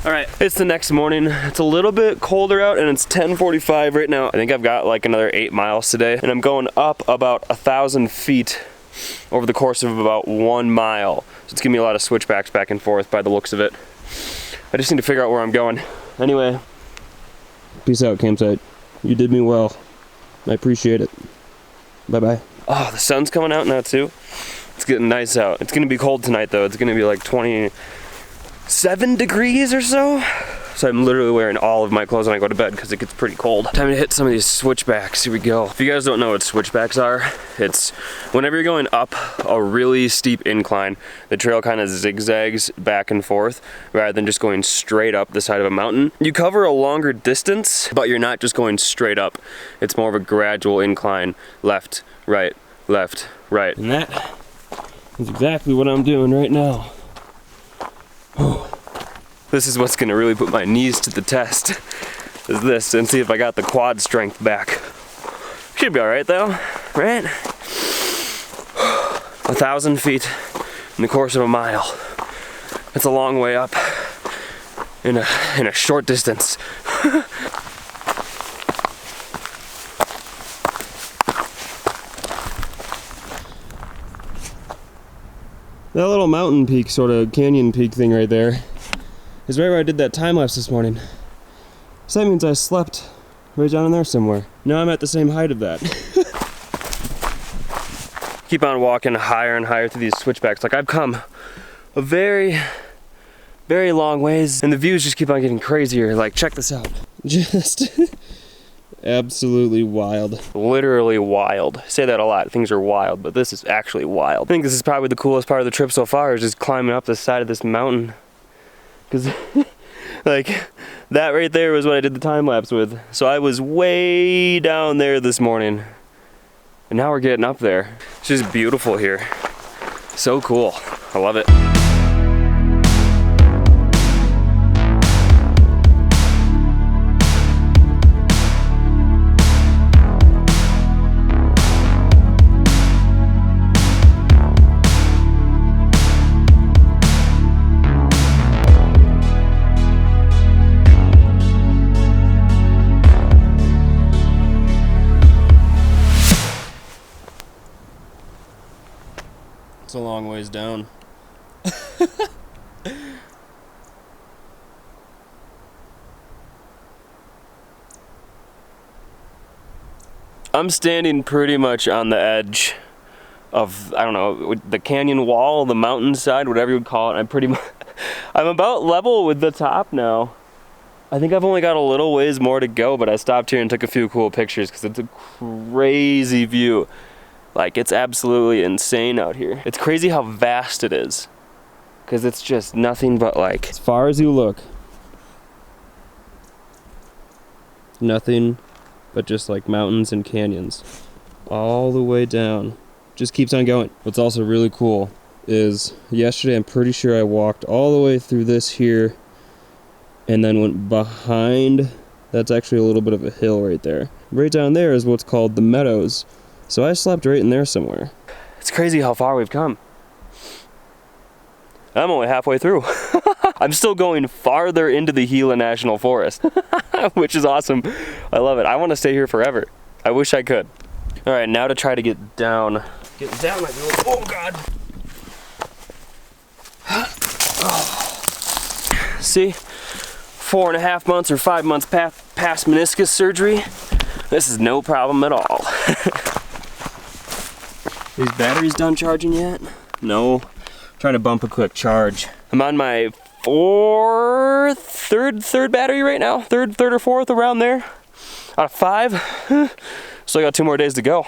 All right, it's the next morning. It's a little bit colder out and it's 10:45 right now. I think I've got like another 8 miles today and I'm going up about 1,000 feet over the course of about 1 mile. So it's giving me a lot of switchbacks back and forth by the looks of it. I just need to figure out where I'm going. Anyway, peace out, campsite. You did me well. I appreciate it. Bye-bye. Oh, the sun's coming out now too. It's getting nice out. It's gonna be cold tonight though. It's gonna be like 27 degrees or so. So I'm literally wearing all of my clothes when I go to bed because it gets pretty cold. Time to hit some of these switchbacks. Here we go. If you guys don't know what switchbacks are, it's whenever you're going up a really steep incline, the trail kind of zigzags back and forth rather than just going straight up the side of a mountain. You cover a longer distance, but you're not just going straight up. It's more of a gradual incline, left, right, left, right. And that is exactly what I'm doing right now. This is what's gonna really put my knees to the test, is this, and see if I got the quad strength back. Should be all right though, right? 1,000 feet in the course of a mile. That's a long way up in a short distance. That little mountain peak, sort of canyon peak thing right there, is right where I did that time lapse this morning. So that means I slept right down in there somewhere. Now I'm at the same height of that. Keep on walking higher and higher through these switchbacks. Like I've come a very, very long ways and the views just keep on getting crazier. Like check this out. Just absolutely wild. Literally wild. I say that a lot. Things are wild, but this is actually wild. I think this is probably the coolest part of the trip so far, is just climbing up the side of this mountain. Because like that right there was what I did the time lapse with. So I was way down there this morning and now we're getting up there. It's just beautiful here. So cool. I love it. It's a long ways down. I'm standing pretty much on the edge of, I don't know, the canyon wall, the mountainside, whatever you would call it. I'm about level with the top now. I think I've only got a little ways more to go, but I stopped here and took a few cool pictures because it's a crazy view. Like, it's absolutely insane out here. It's crazy how vast it is. Because it's just nothing but like, as far as you look, nothing but just like mountains and canyons. All the way down. Just keeps on going. What's also really cool is yesterday I'm pretty sure I walked all the way through this here and then went behind. That's actually a little bit of a hill right there. Right down there is what's called the Meadows. So I slept right in there somewhere. It's crazy how far we've come. I'm only halfway through. I'm still going farther into the GILA National Forest, which is awesome. I love it. I want to stay here forever. I wish I could. All right, now to try to get down. Get down like, oh God. Oh. See, 4.5 months or 5 months past meniscus surgery. This is no problem at all. These batteries done charging yet? No. Trying to bump a quick charge. I'm on my third battery right now. Third or fourth, around there. Out of 5. Still got 2 more days to go.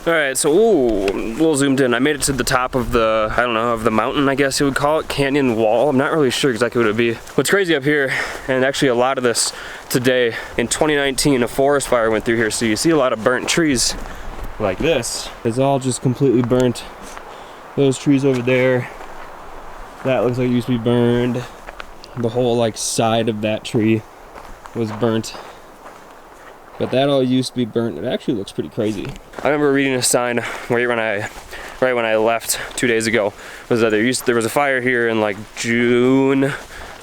All right, so a little zoomed in. I made it to the top of the, I don't know, of the mountain, I guess you would call it, canyon wall. I'm not really sure exactly what it would be. What's crazy up here, and actually a lot of this today, in 2019, a forest fire went through here, so you see a lot of burnt trees like this. It's all just completely burnt. Those trees over there, that looks like it used to be burned. The whole like side of that tree was burnt. But that all used to be burnt. It actually looks pretty crazy. I remember reading a sign right when I right when I left 2 days ago, was that there was a fire here in like June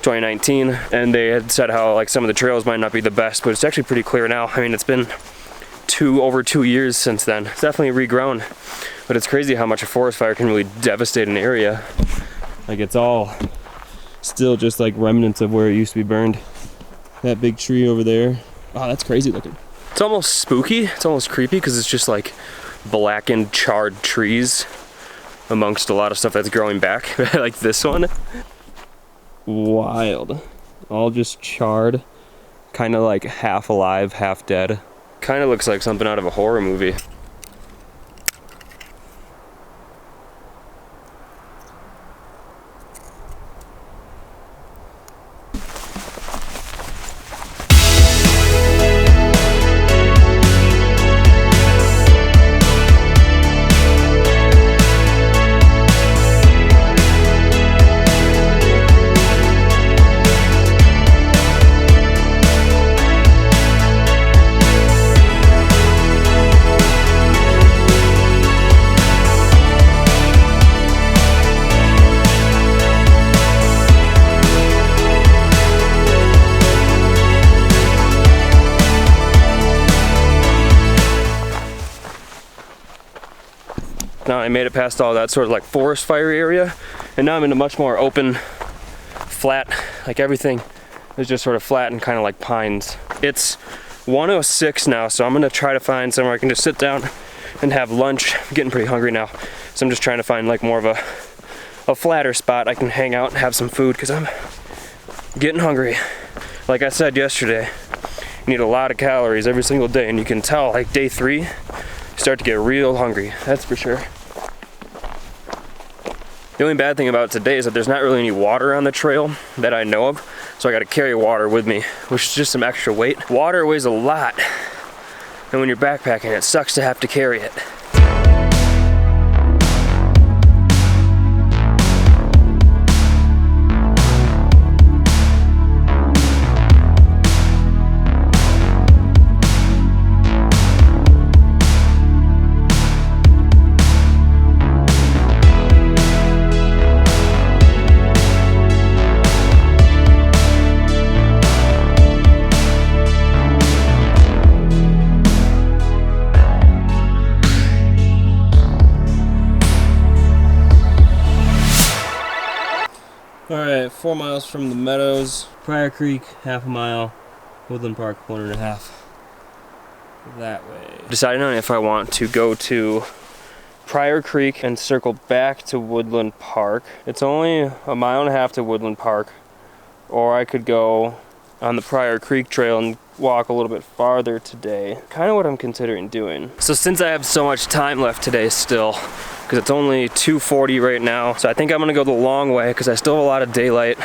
2019, and they had said how like some of the trails might not be the best, but it's actually pretty clear now. I mean, it's been over 2 years since then. It's definitely regrown, but it's crazy how much a forest fire can really devastate an area. Like, it's all still just like remnants of where it used to be burned. That big tree over there. Oh, that's crazy looking. It's almost spooky. It's almost creepy because it's just like blackened, charred trees amongst a lot of stuff that's growing back, like this one. Wild. All just charred, kind of like half alive, half dead. Kind of looks like something out of a horror movie. Now I made it past all that sort of like forest fire area, and now I'm in a much more open, flat, like everything is just sort of flat and kind of like pines. It's 1:06 now, so I'm gonna try to find somewhere I can just sit down and have lunch. I'm getting pretty hungry now, so I'm just trying to find like more of a flatter spot I can hang out and have some food, because I'm getting hungry. Like I said yesterday, you need a lot of calories every single day, and you can tell like day 3, you start to get real hungry, that's for sure. The only bad thing about today is that there's not really any water on the trail that I know of, so I gotta carry water with me, which is just some extra weight. Water weighs a lot, and when you're backpacking, it sucks to have to carry it. Alright, 4 miles from the meadows, Pryor Creek, half a mile, Woodland Park, 1.5. That way. Deciding on if I want to go to Pryor Creek and circle back to Woodland Park. It's only 1.5 miles to Woodland Park, or I could go on the Pryor Creek trail and walk a little bit farther today. Kind of what I'm considering doing. So since I have so much time left today still, because it's only 2:40 right now, so I think I'm gonna go the long way because I still have a lot of daylight,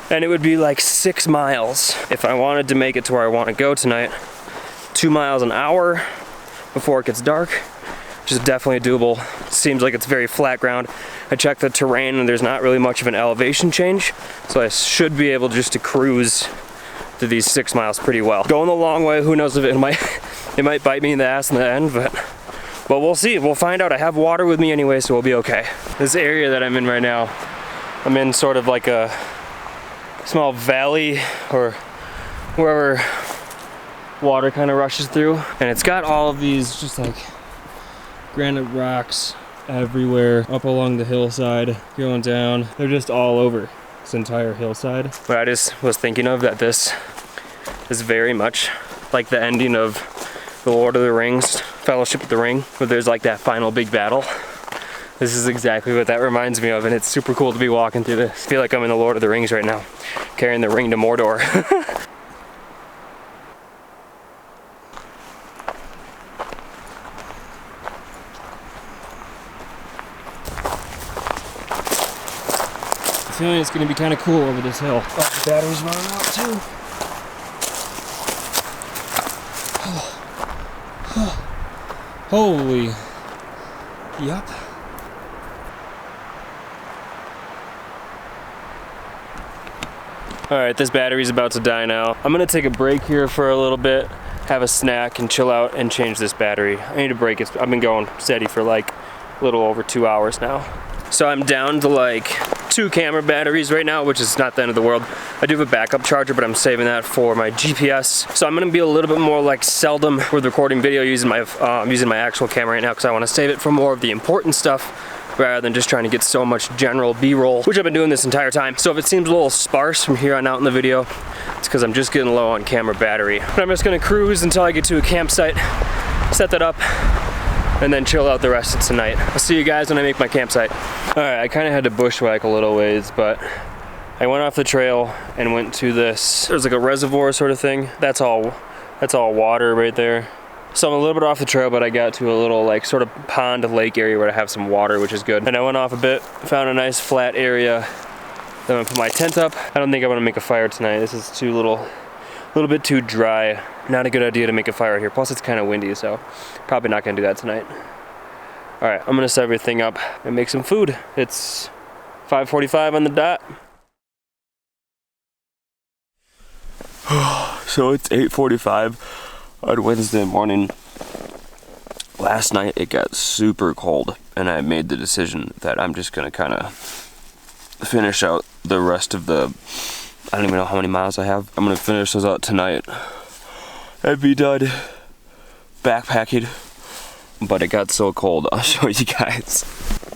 and it would be like 6 miles if I wanted to make it to where I want to go tonight. 2 miles an hour before it gets dark, which is definitely doable. Seems like it's very flat ground. I checked the terrain and there's not really much of an elevation change, so I should be able just to cruise to these 6 miles pretty well. Going the long way, who knows if it might bite me in the ass in the end, but we'll see. We'll find out. I have water with me anyway, so we'll be okay. This area that I'm in right now, I'm in sort of like a small valley or wherever water kind of rushes through, and it's got all of these just like granite rocks everywhere up along the hillside, going down. They're just all over this entire hillside. But I just was thinking of that this is very much like the ending of the Lord of the Rings, Fellowship of the Ring, where there's like that final big battle. This is exactly what that reminds me of, and it's super cool to be walking through this. I feel like I'm in the Lord of the Rings right now, carrying the ring to Mordor. I feel like it's gonna be kind of cool over this hill. Oh, the battery's running out too. Holy. Yup. Alright, this battery's about to die now. I'm gonna take a break here for a little bit, have a snack and chill out and change this battery. I need a break. I've been going steady for like a little over 2 hours now. So I'm down to like 2 camera batteries right now, which is not the end of the world. I do have a backup charger, but I'm saving that for my GPS. So I'm gonna be a little bit more like seldom with recording video using my actual camera right now, because I want to save it for more of the important stuff rather than just trying to get so much general B-roll, which I've been doing this entire time. So if it seems a little sparse from here on out in the video, it's because I'm just getting low on camera battery. But I'm just gonna cruise until I get to a campsite, set that up, and then chill out the rest of tonight. I'll see you guys when I make my campsite. All right, I kind of had to bushwhack a little ways, but I went off the trail and went to this, there's like a reservoir sort of thing. That's all water right there. So I'm a little bit off the trail, but I got to a little like sort of pond lake area where I have some water, which is good. And I went off a bit, found a nice flat area. Then I'm gonna put my tent up. I don't think I want to make a fire tonight. This is a little bit too dry. Not a good idea to make a fire here. Plus it's kind of windy, so probably not gonna do that tonight. All right, I'm gonna set everything up and make some food. It's 5:45 on the dot. So it's 8:45 on Wednesday morning. Last night it got super cold, and I made the decision that I'm just gonna kind of finish out the rest of the, I don't even know how many miles I have. I'm gonna finish those out tonight and be done backpacking. But it got so cold, I'll show you guys.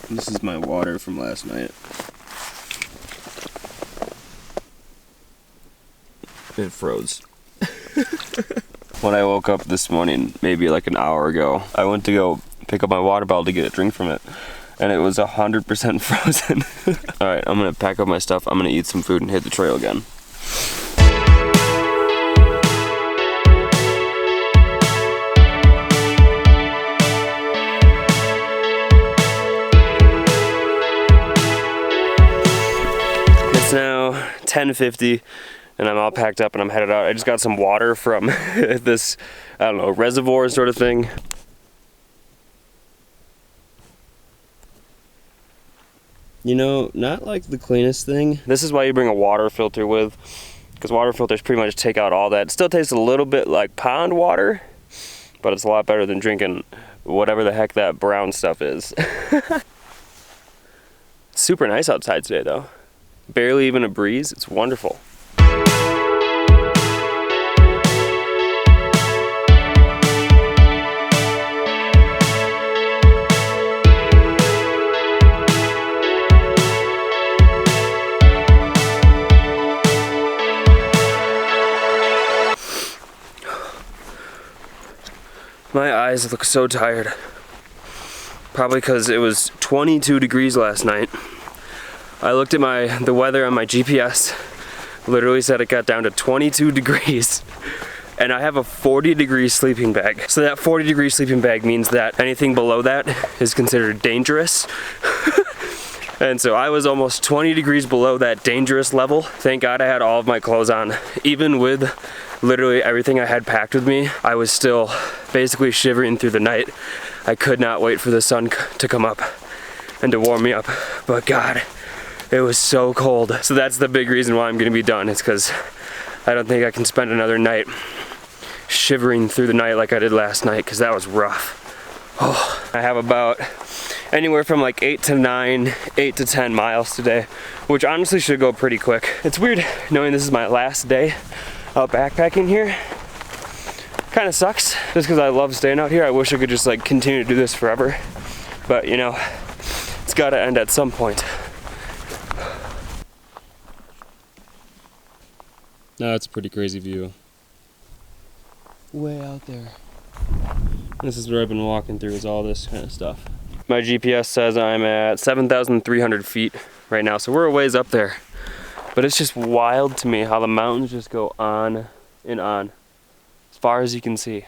This is my water from last night. It froze. When I woke up this morning, maybe like an hour ago, I went to go pick up my water bottle to get a drink from it, and it was 100% frozen. All right, I'm gonna pack up my stuff. I'm gonna eat some food and hit the trail again. It's now 10:50. And I'm all packed up and I'm headed out. I just got some water from this, I don't know, reservoir sort of thing. You know, not like the cleanest thing. This is why you bring a water filter with, because water filters pretty much take out all that. It still tastes a little bit like pond water, but it's a lot better than drinking whatever the heck that brown stuff is. It's super nice outside today though. Barely even a breeze, it's wonderful. My eyes look so tired. Probably because it was 22 degrees last night. I looked at the weather on my GPS. Literally said it got down to 22 degrees. And I have a 40-degree sleeping bag. So that 40-degree sleeping bag means that anything below that is considered dangerous. And so I was almost 20 degrees below that dangerous level. Thank God I had all of my clothes on. Even with literally everything I had packed with me, I was still basically shivering through the night. I could not wait for the sun to come up and to warm me up. But God, it was so cold. So that's the big reason why I'm gonna be done. It's because I don't think I can spend another night shivering through the night like I did last night, because that was rough. Oh, I have about anywhere from like 8 to 10 miles today, which honestly should go pretty quick. It's weird knowing this is my last day out backpacking here. Kind of sucks, just because I love staying out here. I wish I could just like continue to do this forever, but you know, it's got to end at some point. Now it's a pretty crazy view. Way out there. This is where I've been walking through, is all this kind of stuff. My GPS says I'm at 7,300 feet right now, so we're a ways up there. But it's just wild to me how the mountains just go on and on, as far as you can see.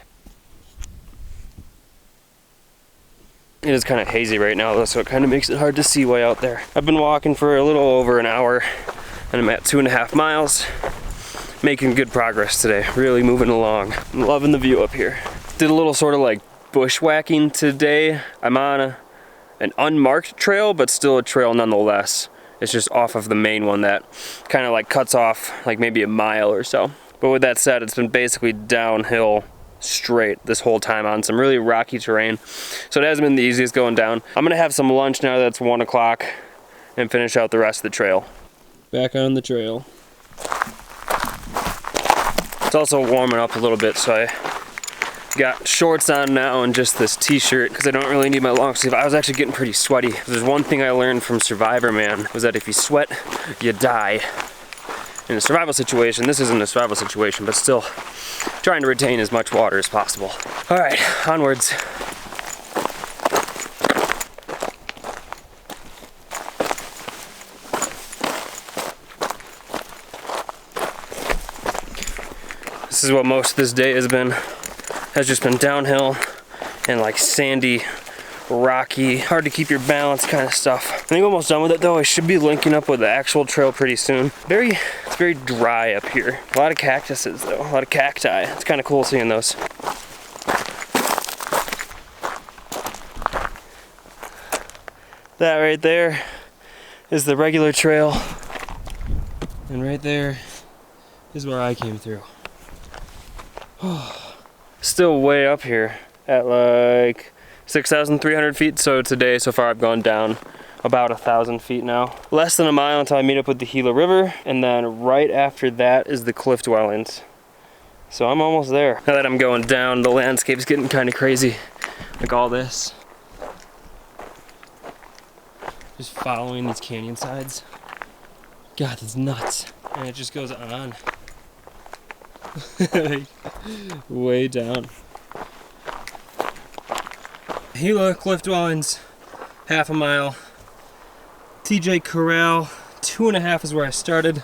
It is kind of hazy right now though, so it kind of makes it hard to see way out there. I've been walking for a little over an hour, and I'm at 2.5 miles. Making good progress today, really moving along. I'm loving the view up here. Did a little sort of like bushwhacking today. I'm on an unmarked trail, but still a trail nonetheless. It's just off of the main one that kind of like cuts off like maybe a mile or so. But with that said, it's been basically downhill straight this whole time on some really rocky terrain. So it hasn't been the easiest going down. I'm gonna have some lunch now that it's 1 o'clock and finish out the rest of the trail. Back on the trail. It's also warming up a little bit, so I got shorts on now and just this t-shirt because I don't really need my long sleeve. I was actually getting pretty sweaty. There's one thing I learned from Survivor, man, was that if you sweat, you die. In a survival situation, this isn't a survival situation, but still trying to retain as much water as possible. All right, onwards. This is what most of this day has just been downhill and like sandy, rocky, hard to keep your balance kind of stuff. I think I'm almost done with it though. I should be linking up with the actual trail pretty soon. It's very dry up here. A lot of cactuses though, a lot of cacti. It's kind of cool seeing those. That right there is the regular trail, and right there is where I came through. Still way up here at like 6,300 feet. So today, so far, I've gone down about 1,000 feet now. Less than a mile until I meet up with the GILA River, and then right after that is the cliff dwellings. So I'm almost there. Now that I'm going down, the landscape's getting kind of crazy. Like all this. Just following these canyon sides. God, it's nuts. And it just goes on. Way down. GILA cliff dwellings, half a mile. TJ Corral, 2.5 is where I started.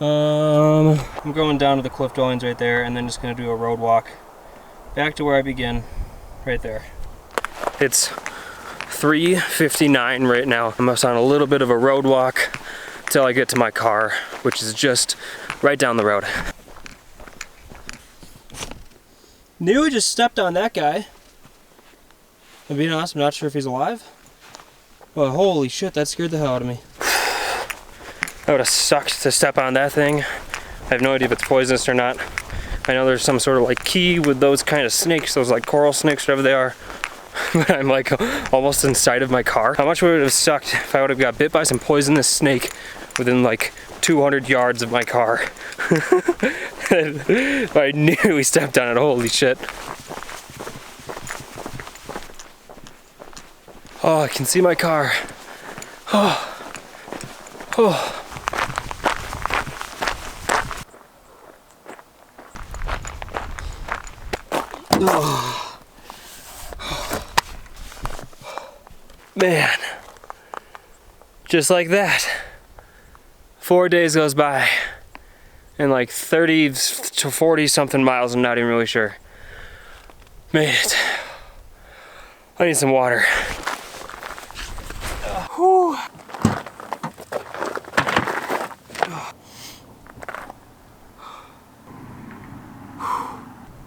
I'm going down to the cliff dwellings right there, and then just gonna do a road walk back to where I began, right there. It's 3:59 right now. I'm just on a little bit of a road walk till I get to my car, which is just right down the road. Knew I just stepped on that guy. I'm being honest, I'm not sure if he's alive. But holy shit, that scared the hell out of me. That would have sucked to step on that thing. I have no idea if it's poisonous or not. I know there's some sort of like key with those kind of snakes, those like coral snakes, whatever they are. But I'm like almost inside of my car. How much would it have sucked if I would have got bit by some poisonous snake within like 200 yards of my car? I knew he stepped on it, holy shit. Oh, I can see my car. Oh. Oh. Oh. Man. Just like that. 4 days goes by. And like 30 to 40 something miles, I'm not even really sure. Made it. I need some water. Whew.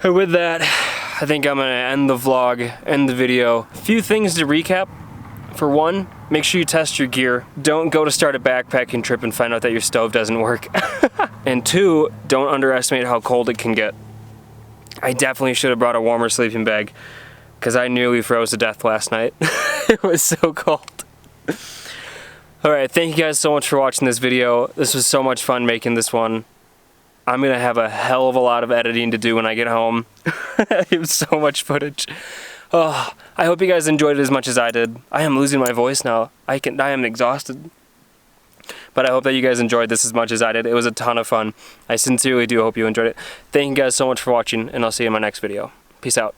And with that, I think I'm gonna end the vlog, end the video. A few things to recap. For one, make sure you test your gear. Don't go to start a backpacking trip and find out that your stove doesn't work. And two, don't underestimate how cold it can get. I definitely should have brought a warmer sleeping bag because I nearly froze to death last night. It was so cold. Alright, thank you guys so much for watching this video. This was so much fun making this one. I'm gonna have a hell of a lot of editing to do when I get home. I have so much footage. Oh, I hope you guys enjoyed it as much as I did. I am losing my voice now. I am exhausted. But I hope that you guys enjoyed this as much as I did. It was a ton of fun. I sincerely do hope you enjoyed it. Thank you guys so much for watching, and I'll see you in my next video. Peace out.